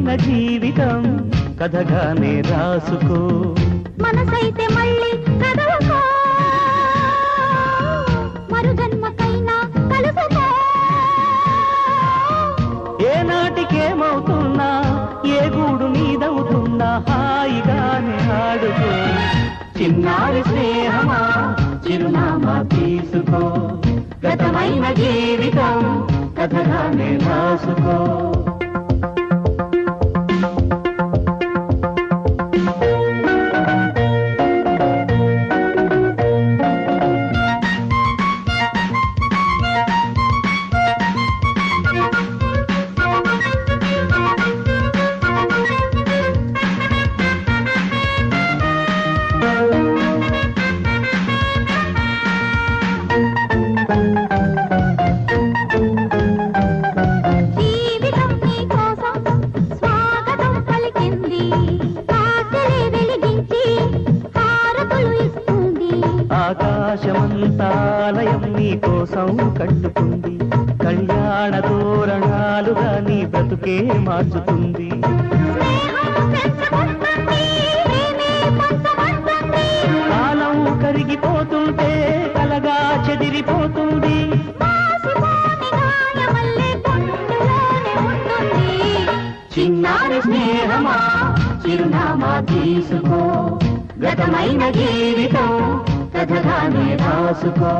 గతమైన జీవితం కథగానే రాసుకో మనసైతే మళ్ళీ కదలకో మరు జన్మకైనా కలుసుకో ఏనాటికేమవుతున్నా ఏ గూడు మీదవుతున్నా హాయిగానే ఆడుకో చిన్నారి స్నేహమా చిరునామా తీసుకో గతమైన జీవితం కథగానే రాసుకో ఆకాశమంతాలయం నీ కోసం కట్టుకుంది కళ్యాణ తోరణాలుగా నీ బ్రతుకే మార్చుతుంది కాలం కరిగిపోతుంటే కలగా చెదిరిపోతుంది చిన్నారి స్నేహమా చిరునామా తీసుకో గతమైన జీవితం కథగానే రాసుకో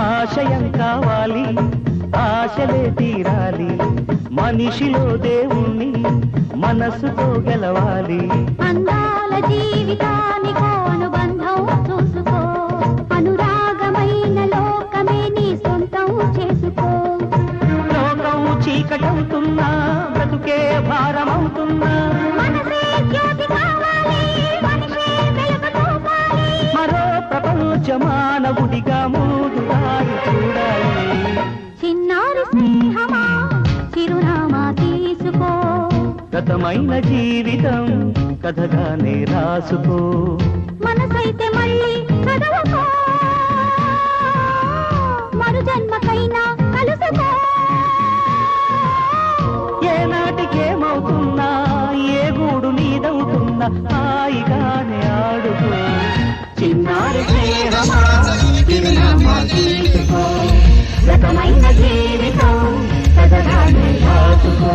ఆశయం కావాలి ఆశలే తీరాలి మనిషిలో దేవుణ్ణి మనసుతో గెలవాలి అందాల జీవితానికి అనుబంధం చూసుకో అనురాగమైన లోకమే నీ సొంతం చేసుకో లోకం చీకటవుతున్నా బ్రతుకే భారమవుతున్నా మరో ప్రపంచ మానవుడిగా మూడుదారి చూడాలి చిన్నారి స్నేహమా చిరునామా తీసుకో గతమైన జీవితం కథగానే రాసుకో మనసైతే మళ్ళీ కదలకో మరు జన్మకైనా కలుసుకో ఏనాటికేమవుతున్నా ఏ గూడు నీదవుతున్నా హాయిగానే ఆడుకో చిన్నారి స్నేహమా చిరునామా తీసుకో గతమైన జీవితం కథగానే రాసుకో